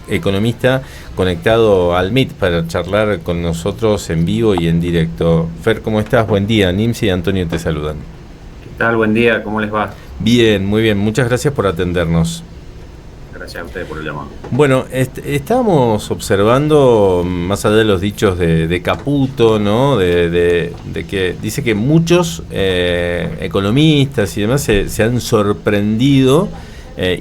economista conectado al Meet para charlar con nosotros en vivo y en directo. Fer, ¿cómo estás? Buen día. Nimsi y Antonio te saludan. ¿Qué tal? Buen día, ¿cómo les va? Bien, muy bien. Muchas gracias por atendernos. Gracias a ustedes por el llamado. Bueno, estábamos observando, más allá de los dichos de Caputo, ¿no? De que dice que muchos economistas y demás se han sorprendido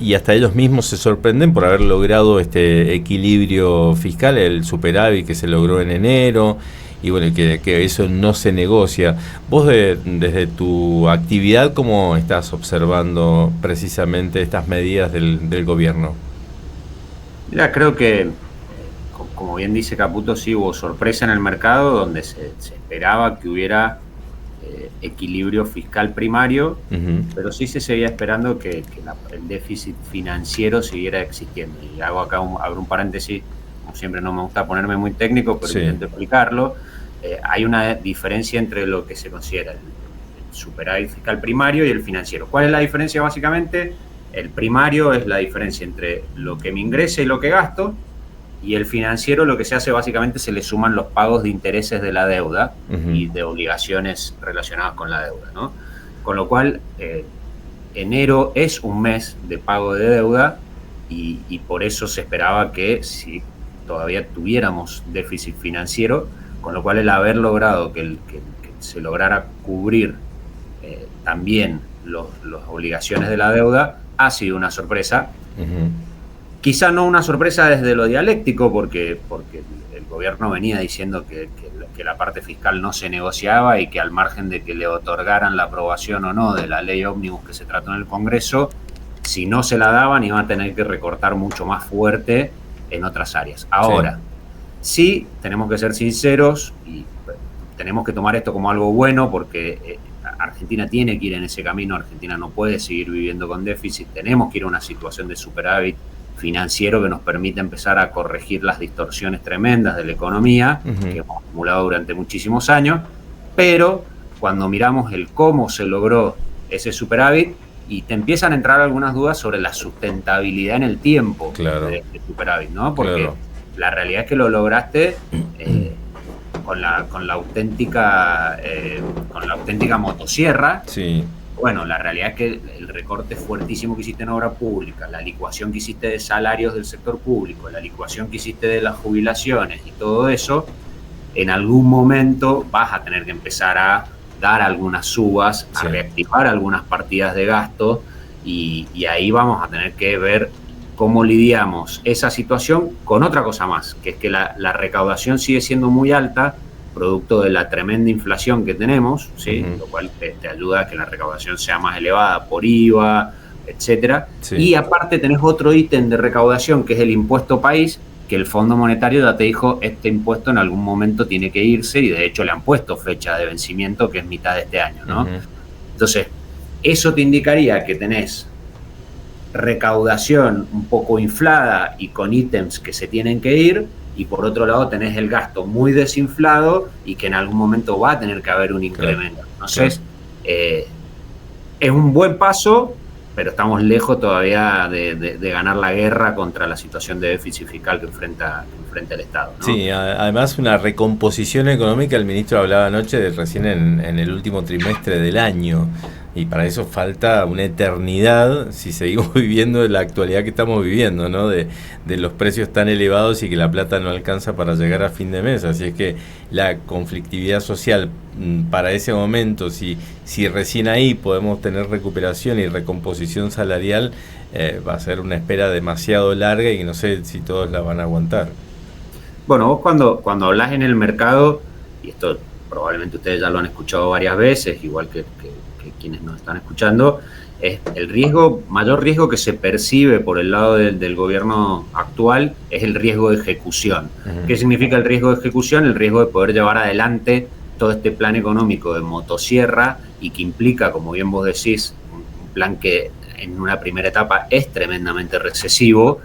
y hasta ellos mismos se sorprenden por haber logrado este equilibrio fiscal, el superávit que se logró en enero, y bueno, que eso no se negocia. Vos desde tu actividad, ¿cómo estás observando precisamente estas medidas del gobierno? Mira, creo que, como bien dice Caputo, sí hubo sorpresa en el mercado donde se esperaba que hubiera equilibrio fiscal primario, pero sí se seguía esperando que el déficit financiero siguiera existiendo. Y hago acá abro un paréntesis, como siempre no me gusta ponerme muy técnico, pero intento explicarlo. Hay una diferencia entre lo que se considera el superávit fiscal primario y el financiero. ¿Cuál es la diferencia básicamente? El primario es la diferencia entre lo que me ingresa y lo que gasto, y el financiero lo que se hace básicamente se le suman los pagos de intereses de la deuda y de obligaciones relacionadas con la deuda, ¿no? Con lo cual, enero es un mes de pago de deuda y por eso se esperaba que si todavía tuviéramos déficit financiero, con lo cual el haber logrado que se lograra cubrir también las obligaciones de la deuda ha sido una sorpresa. Quizá no una sorpresa desde lo dialéctico, porque el gobierno venía diciendo que la parte fiscal no se negociaba y que al margen de que le otorgaran la aprobación o no de la ley ómnibus que se trató en el Congreso, si no se la daban iban a tener que recortar mucho más fuerte en otras áreas. Ahora, sí tenemos que ser sinceros y tenemos que tomar esto como algo bueno, porque Argentina tiene que ir en ese camino. Argentina no puede seguir viviendo con déficit. Tenemos que ir a una situación de superávit financiero que nos permita empezar a corregir las distorsiones tremendas de la economía que hemos acumulado durante muchísimos años. Pero cuando miramos el cómo se logró ese superávit, y te empiezan a entrar algunas dudas sobre la sustentabilidad en el tiempo de este superávit, ¿no? Porque la realidad es que lo lograste con la auténtica motosierra. Sí. Bueno, la realidad es que el recorte fuertísimo que hiciste en obra pública, la licuación que hiciste de salarios del sector público, la licuación que hiciste de las jubilaciones y todo eso, en algún momento vas a tener que empezar a dar algunas subas, a reactivar algunas partidas de gasto y ahí vamos a tener que ver cómo lidiamos esa situación con otra cosa más, que es que la recaudación sigue siendo muy alta, producto de la tremenda inflación que tenemos, ¿sí? Lo cual te ayuda a que la recaudación sea más elevada por IVA, etcétera. Y aparte tenés otro ítem de recaudación que es el impuesto país, que el Fondo Monetario ya te dijo, este impuesto en algún momento tiene que irse, y de hecho le han puesto fecha de vencimiento que es mitad de este año, ¿no? Entonces, eso te indicaría que tenés recaudación un poco inflada y con ítems que se tienen que ir, y por otro lado tenés el gasto muy desinflado y que en algún momento va a tener que haber un incremento. Entonces, es un buen paso, pero estamos lejos todavía de ganar la guerra contra la situación de déficit fiscal que enfrenta el Estado, ¿no? Sí, además una recomposición económica, el ministro hablaba anoche recién en el último trimestre del año, y para eso falta una eternidad si seguimos viviendo la actualidad que estamos viviendo, ¿no? De los precios tan elevados y que la plata no alcanza para llegar a fin de mes. Así es que la conflictividad social para ese momento, si recién ahí podemos tener recuperación y recomposición salarial, va a ser una espera demasiado larga y que no sé si todos la van a aguantar. Bueno, vos cuando hablás en el mercado, y esto probablemente ustedes ya lo han escuchado varias veces, igual que quienes nos están escuchando, es el mayor riesgo que se percibe por el lado del gobierno actual es el riesgo de ejecución. ¿Qué significa el riesgo de ejecución? El riesgo de poder llevar adelante todo este plan económico de motosierra, y que implica, como bien vos decís, un plan que en una primera etapa es tremendamente recesivo,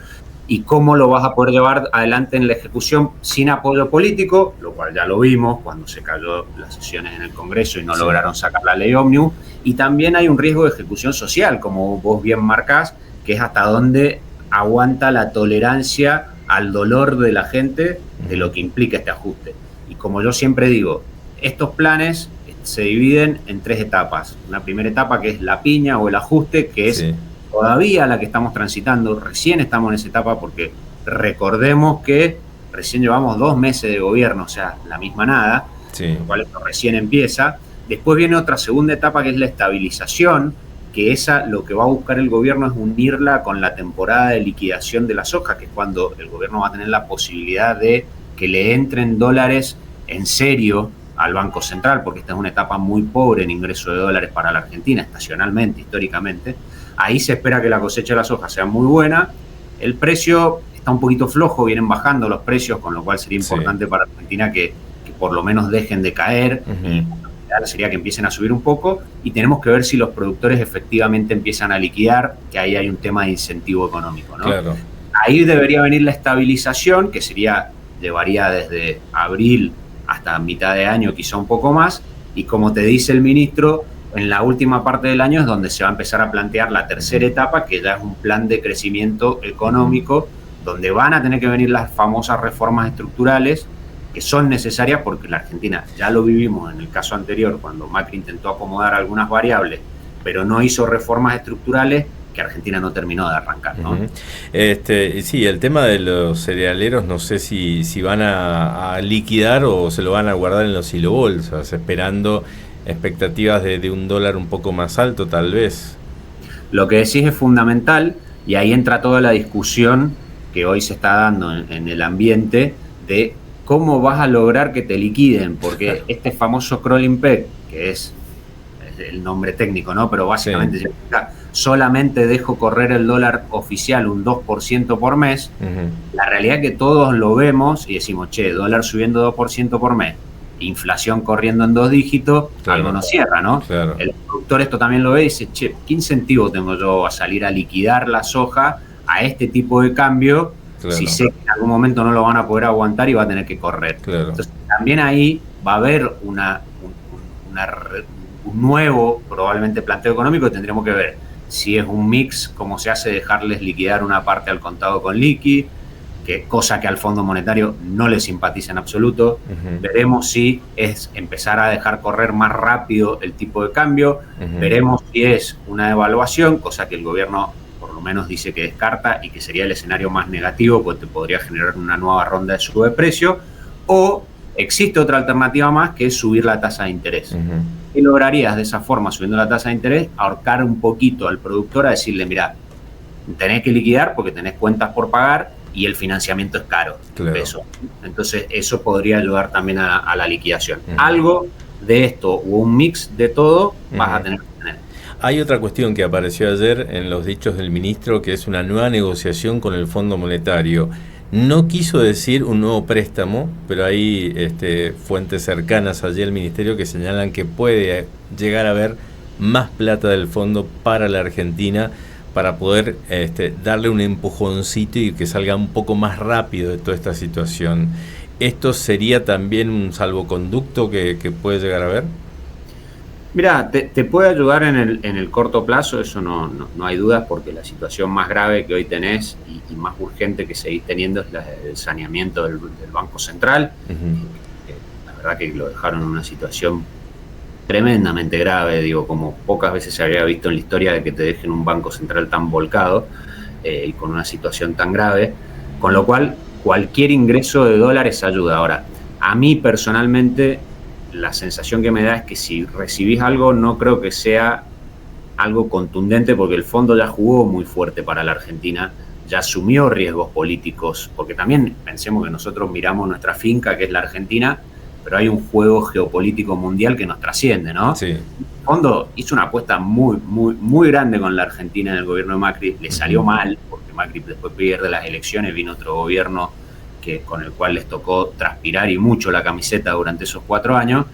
y cómo lo vas a poder llevar adelante en la ejecución sin apoyo político, lo cual ya lo vimos cuando se cayó las sesiones en el Congreso y no lograron sacar la ley ómnibus. Y también hay un riesgo de ejecución social, como vos bien marcás, que es hasta dónde aguanta la tolerancia al dolor de la gente de lo que implica este ajuste. Y como yo siempre digo, estos planes se dividen en 3 etapas. Una primera etapa que es la piña o el ajuste, que es todavía la que estamos transitando. Recién estamos en esa etapa porque recordemos que recién llevamos 2 meses de gobierno, o sea, la misma nada, lo cual esto recién empieza. Después viene otra segunda etapa que es la estabilización, que esa lo que va a buscar el gobierno es unirla con la temporada de liquidación de la soja, que es cuando el gobierno va a tener la posibilidad de que le entren dólares en serio al Banco Central, porque esta es una etapa muy pobre en ingreso de dólares para la Argentina, estacionalmente, históricamente. Ahí se espera que la cosecha de la soja sea muy buena. El precio está un poquito flojo, vienen bajando los precios, con lo cual sería importante para Argentina que por lo menos dejen de caer. Y sería que empiecen a subir un poco, y tenemos que ver si los productores efectivamente empiezan a liquidar, que ahí hay un tema de incentivo económico, ¿no? Claro. Ahí debería venir la estabilización, que llevaría desde abril hasta mitad de año, quizá un poco más, y como te dice el ministro, en la última parte del año es donde se va a empezar a plantear la tercera etapa, que ya es un plan de crecimiento económico, donde van a tener que venir las famosas reformas estructurales, que son necesarias porque la Argentina, ya lo vivimos en el caso anterior, cuando Macri intentó acomodar algunas variables, pero no hizo reformas estructurales, que Argentina no terminó de arrancar, ¿no? Sí, el tema de los cerealeros, no sé si van a liquidar o se lo van a guardar en los hilobolsas, esperando expectativas de un dólar un poco más alto, tal vez. Lo que decís es fundamental, y ahí entra toda la discusión que hoy se está dando en el ambiente de cómo vas a lograr que te liquiden, porque este famoso crawling peg, que es el nombre técnico, ¿no? Pero básicamente significa solamente dejo correr el dólar oficial un 2% por mes. La realidad es que todos lo vemos y decimos, che, dólar subiendo 2% por mes, inflación corriendo en 2 dígitos, algo no cierra, ¿no? Claro. El productor esto también lo ve y dice, che, ¿qué incentivo tengo yo a salir a liquidar la soja a este tipo de cambio? Claro. Si sé que en algún momento no lo van a poder aguantar y va a tener que correr. Claro. Entonces, también ahí va a haber un nuevo, probablemente, planteo económico. Tendríamos que ver si es un mix, como se hace dejarles liquidar una parte al contado con liqui, cosa que al Fondo Monetario no le simpatiza en absoluto. Veremos si es empezar a dejar correr más rápido el tipo de cambio. Veremos si es una devaluación, cosa que el gobierno por lo menos dice que descarta y que sería el escenario más negativo, porque te podría generar una nueva ronda de sube de precio, o existe otra alternativa más, que es subir la tasa de interés. ¿Qué lograrías de esa forma, subiendo la tasa de interés? Ahorcar un poquito al productor, a decirle, mira, tenés que liquidar porque tenés cuentas por pagar y el financiamiento es caro. Claro. Entonces eso podría ayudar también a la liquidación. Algo de esto o un mix de todo vas a tener que tener. Hay otra cuestión que apareció ayer en los dichos del ministro, que es una nueva negociación con el Fondo Monetario. No quiso decir un nuevo préstamo, pero hay fuentes cercanas allí al ministerio que señalan que puede llegar a haber más plata del fondo para la Argentina, para poder darle un empujoncito y que salga un poco más rápido de toda esta situación. ¿Esto sería también un salvoconducto que puede llegar a ver? Mira, te puede ayudar en el corto plazo, eso no hay dudas, porque la situación más grave que hoy tenés y más urgente que seguís teniendo es el saneamiento del Banco Central. La verdad que lo dejaron en una situación tremendamente grave, digo, como pocas veces se había visto en la historia de que te dejen un Banco Central tan volcado y con una situación tan grave, con lo cual cualquier ingreso de dólares ayuda. Ahora, a mí personalmente la sensación que me da es que si recibís algo, no creo que sea algo contundente, porque el fondo ya jugó muy fuerte para la Argentina, ya asumió riesgos políticos, porque también pensemos que nosotros miramos nuestra finca, que es la Argentina, pero hay un juego geopolítico mundial que nos trasciende, ¿no? Sí. El fondo hizo una apuesta muy, muy, muy grande con la Argentina en el gobierno de Macri, le salió mal, porque Macri después pierde las elecciones, vino otro gobierno con el cual les tocó transpirar y mucho la camiseta durante esos 4 años,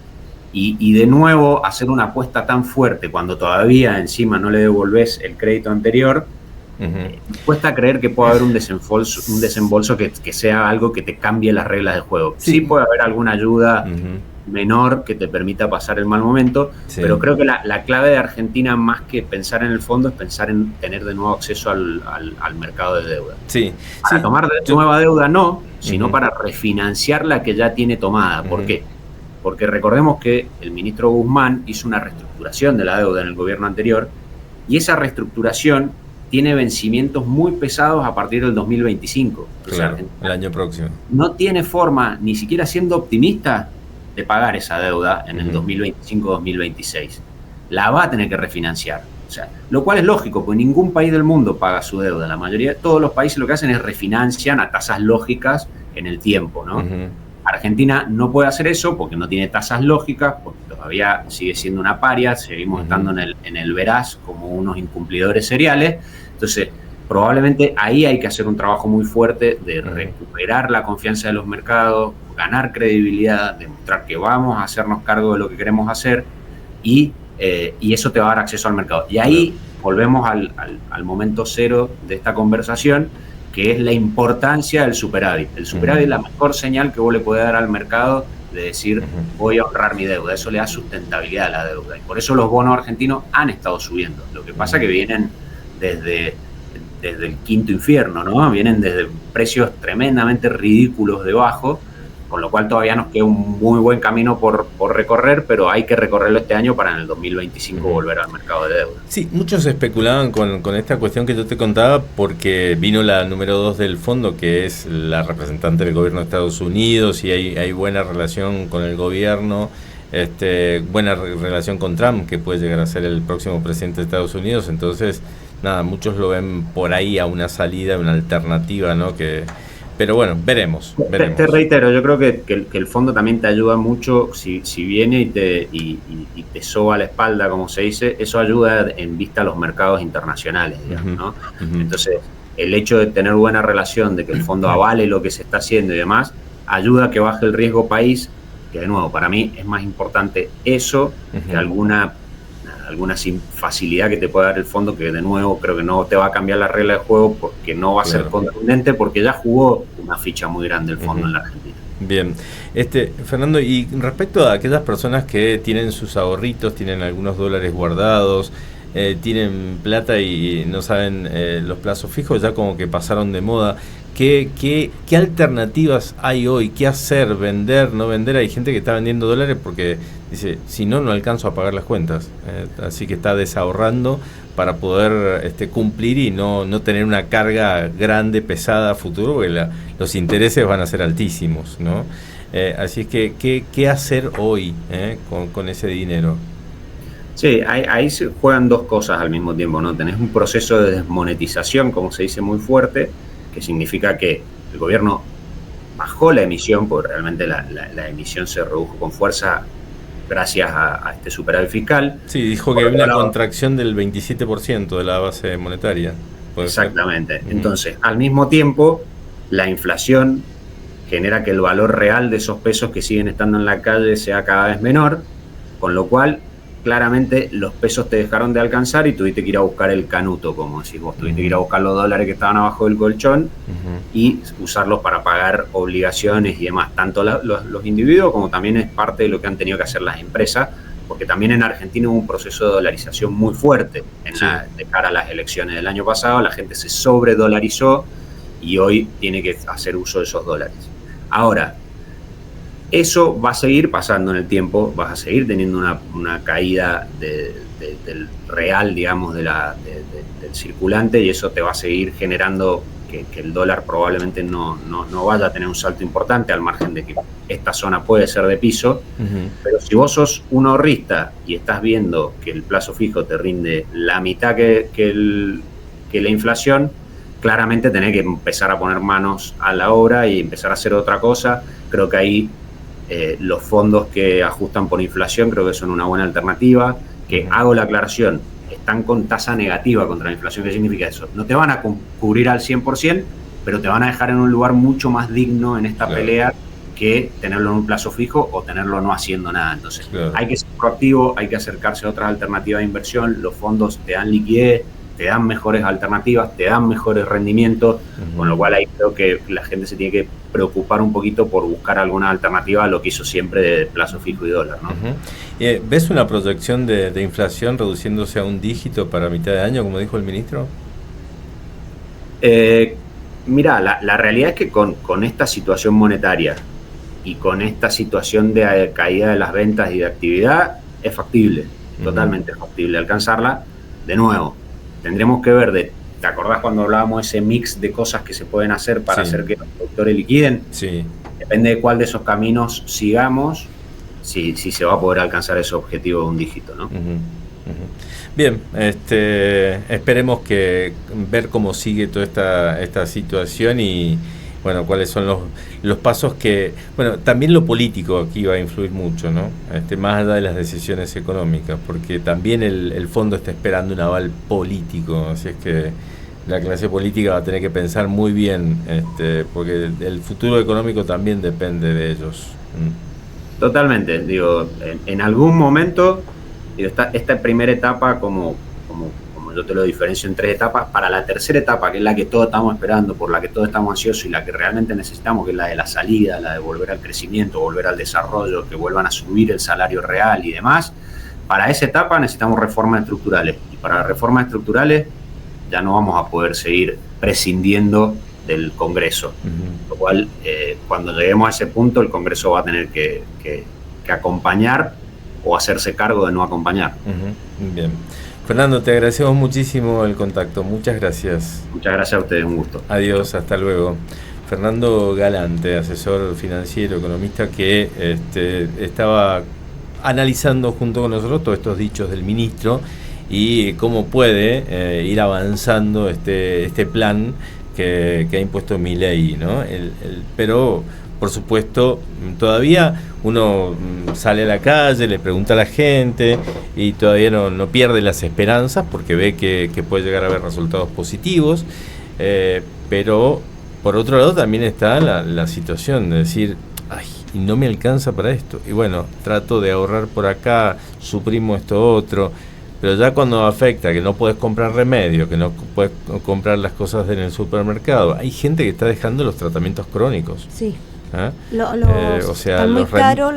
y de nuevo hacer una apuesta tan fuerte cuando todavía encima no le devolvés el crédito anterior, cuesta creer que pueda haber un desembolso que sea algo que te cambie las reglas del juego. Sí puede haber alguna ayuda menor que te permita pasar el mal momento, sí. Pero creo que la clave de Argentina, más que pensar en el fondo, es pensar en tener de nuevo acceso al mercado de deuda. Sí, para tomar nueva deuda no, sino para refinanciar la que ya tiene tomada. ¿Por qué? Porque recordemos que el ministro Guzmán hizo una reestructuración de la deuda en el gobierno anterior, y esa reestructuración tiene vencimientos muy pesados a partir del 2025. Claro, el año próximo. No tiene forma, ni siquiera siendo optimista, de pagar esa deuda en el 2025-2026. La va a tener que refinanciar. O sea, lo cual es lógico, porque ningún país del mundo paga su deuda. La mayoría, todos los países lo que hacen es refinancian a tasas lógicas en el tiempo, ¿no? Argentina no puede hacer eso porque no tiene tasas lógicas, porque todavía sigue siendo una paria, seguimos estando en el veraz como unos incumplidores seriales. Entonces, probablemente ahí hay que hacer un trabajo muy fuerte de recuperar la confianza de los mercados, ganar credibilidad, demostrar que vamos a hacernos cargo de lo que queremos hacer, y eso te va a dar acceso al mercado. Y ahí volvemos al momento cero de esta conversación, que es la importancia del superávit. El superávit es la mejor señal que vos le podés dar al mercado de decir, voy a ahorrar mi deuda. Eso le da sustentabilidad a la deuda. Y por eso los bonos argentinos han estado subiendo. Lo que pasa es que vienen desde el quinto infierno, ¿no? Vienen desde precios tremendamente ridículos debajo, con lo cual todavía nos queda un muy buen camino por recorrer, pero hay que recorrerlo este año para en el 2025 volver al mercado de deuda. Sí, muchos especulaban con esta cuestión que yo te contaba, porque vino la número 2 del fondo, que es la representante del gobierno de Estados Unidos, y hay buena relación con el gobierno, buena relación con Trump, que puede llegar a ser el próximo presidente de Estados Unidos. Entonces, nada, muchos lo ven por ahí a una salida, una alternativa, ¿no? Pero bueno, veremos. Te reitero, yo creo que el fondo también te ayuda mucho si viene y te soba la espalda, como se dice. Eso ayuda en vista a los mercados internacionales, digamos, ¿no? Entonces, el hecho de tener buena relación, de que el fondo avale lo que se está haciendo y demás, ayuda a que baje el riesgo país, que de nuevo, para mí es más importante eso que alguna facilidad que te pueda dar el fondo, que de nuevo creo que no te va a cambiar la regla de juego, porque no va a ser contundente, porque ya jugó una ficha muy grande el fondo en la Argentina. Bien, Fernando, y respecto a aquellas personas que tienen sus ahorritos, tienen algunos dólares guardados, tienen plata y no saben los plazos fijos, ya como que pasaron de moda, ¿qué alternativas hay hoy? ¿Qué hacer? ¿Vender? ¿No vender? Hay gente que está vendiendo dólares porque dice, si no alcanzo a pagar las cuentas, así que está desahorrando para poder cumplir y no tener una carga grande, pesada a futuro, porque los intereses van a ser altísimos, ¿no? Así es que, ¿qué hacer hoy con ese dinero? Sí, ahí se juegan dos cosas al mismo tiempo, ¿no? Tenés un proceso de desmonetización, como se dice, muy fuerte, que significa que el gobierno bajó la emisión, porque realmente la emisión se redujo con fuerza gracias a este superávit fiscal. Sí, dijo que hay una contracción del 27% de la base monetaria. Exactamente. Entonces, al mismo tiempo, la inflación genera que el valor real de esos pesos que siguen estando en la calle sea cada vez menor, con lo cual claramente los pesos te dejaron de alcanzar y tuviste que ir a buscar el canuto, como decís vos. Tuviste que ir a buscar los dólares que estaban abajo del colchón y usarlos para pagar obligaciones y demás, tanto los individuos como también es parte de lo que han tenido que hacer las empresas, porque también en Argentina hubo un proceso de dolarización muy fuerte de cara a las elecciones del año pasado. La gente se sobredolarizó y hoy tiene que hacer uso de esos dólares. Ahora, eso va a seguir pasando en el tiempo, vas a seguir teniendo una caída del real, digamos, del circulante, y eso te va a seguir generando que el dólar probablemente no vaya a tener un salto importante, al margen de que esta zona puede ser de piso. Pero si vos sos un ahorrista y estás viendo que el plazo fijo te rinde la mitad que la inflación, claramente tenés que empezar a poner manos a la obra y empezar a hacer otra cosa. Creo que ahí los fondos que ajustan por inflación creo que son una buena alternativa, que hago la aclaración, están con tasa negativa contra la inflación. ¿Qué significa eso? No te van a cubrir al 100%, pero te van a dejar en un lugar mucho más digno en esta pelea que tenerlo en un plazo fijo o tenerlo no haciendo nada. Entonces hay que ser proactivo, hay que acercarse a otras alternativas de inversión. Los fondos te dan liquidez, te dan mejores alternativas, te dan mejores rendimientos, con lo cual ahí creo que la gente se tiene que preocupar un poquito por buscar alguna alternativa a lo que hizo siempre de plazo fijo y dólar, ¿no? ¿Ves una proyección de inflación reduciéndose a un dígito para mitad de año, como dijo el ministro? Mirá, la realidad es que con esta situación monetaria y con esta situación de caída de las ventas y de actividad, es factible, totalmente factible alcanzarla. De nuevo, tendremos que ver, ¿te acordás cuando hablábamos de ese mix de cosas que se pueden hacer para hacer que los productores liquiden? Sí. Depende de cuál de esos caminos sigamos, si se va a poder alcanzar ese objetivo de un dígito, ¿no? Bien, esperemos ver cómo sigue toda esta situación y bueno, cuáles son los pasos bueno, también lo político aquí va a influir mucho, ¿no? Más allá de las decisiones económicas, porque también el fondo está esperando un aval político, así es que la clase política va a tener que pensar muy bien, porque el futuro económico también depende de ellos. Totalmente, digo, en algún momento, digo, esta primera etapa, como yo te lo diferencio en 3 etapas, para la tercera etapa, que es la que todos estamos esperando, por la que todos estamos ansiosos y la que realmente necesitamos, que es la de la salida, la de volver al crecimiento, volver al desarrollo, que vuelvan a subir el salario real y demás, para esa etapa necesitamos reformas estructurales. Y para las reformas estructurales ya no vamos a poder seguir prescindiendo del Congreso. Lo cual, cuando lleguemos a ese punto, el Congreso va a tener que acompañar o hacerse cargo de no acompañar. Bien. Fernando, te agradecemos muchísimo el contacto. Muchas gracias. Muchas gracias a ustedes, un gusto. Adiós, hasta luego. Fernando Galante, asesor financiero, economista, que estaba analizando junto con nosotros todos estos dichos del ministro y cómo puede ir avanzando este plan que ha impuesto Milei, ¿no? Pero, por supuesto, todavía uno sale a la calle, le pregunta a la gente y todavía no pierde las esperanzas porque ve que puede llegar a haber resultados positivos, pero por otro lado también está la situación de decir, ay, y no me alcanza para esto, y bueno, trato de ahorrar por acá, suprimo esto otro, pero ya cuando afecta que no puedes comprar remedio, que no puedes comprar las cosas en el supermercado, hay gente que está dejando los tratamientos crónicos. Sí. ¿Ah? O sea, están muy caros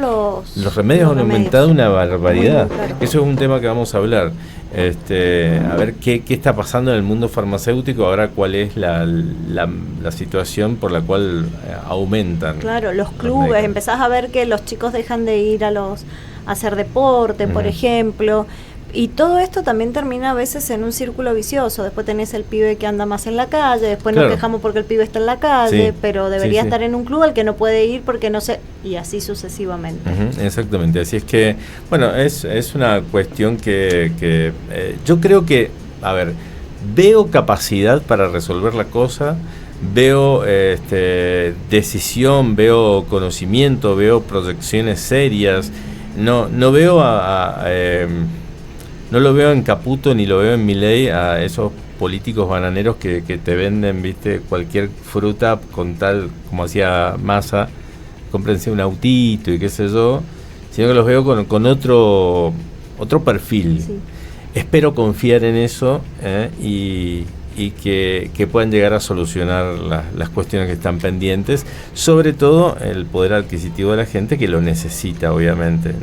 los remedios han aumentado una barbaridad. Eso es un tema que vamos a hablar. A ver qué está pasando en el mundo farmacéutico ahora, cuál es la situación por la cual aumentan. Claro, los clubes, empezás a ver que los chicos dejan de ir a hacer deporte, por ejemplo. Y todo esto también termina a veces en un círculo vicioso. Después tenés el pibe que anda más en la calle, después nos quejamos porque el pibe está en la calle, pero debería estar en un club al que no puede ir porque no sé, y así sucesivamente. Exactamente, así es que, bueno, es una cuestión que yo creo que, a ver, veo capacidad para resolver la cosa, veo decisión, veo conocimiento, veo proyecciones serias, no veo no lo veo en Caputo ni lo veo en Milei, a esos políticos bananeros que te venden, viste, cualquier fruta con tal, como hacía Massa, cómprense un autito y qué sé yo, sino que los veo con otro perfil. Sí. Espero confiar en eso y que puedan llegar a solucionar las cuestiones que están pendientes, sobre todo el poder adquisitivo de la gente que lo necesita, obviamente.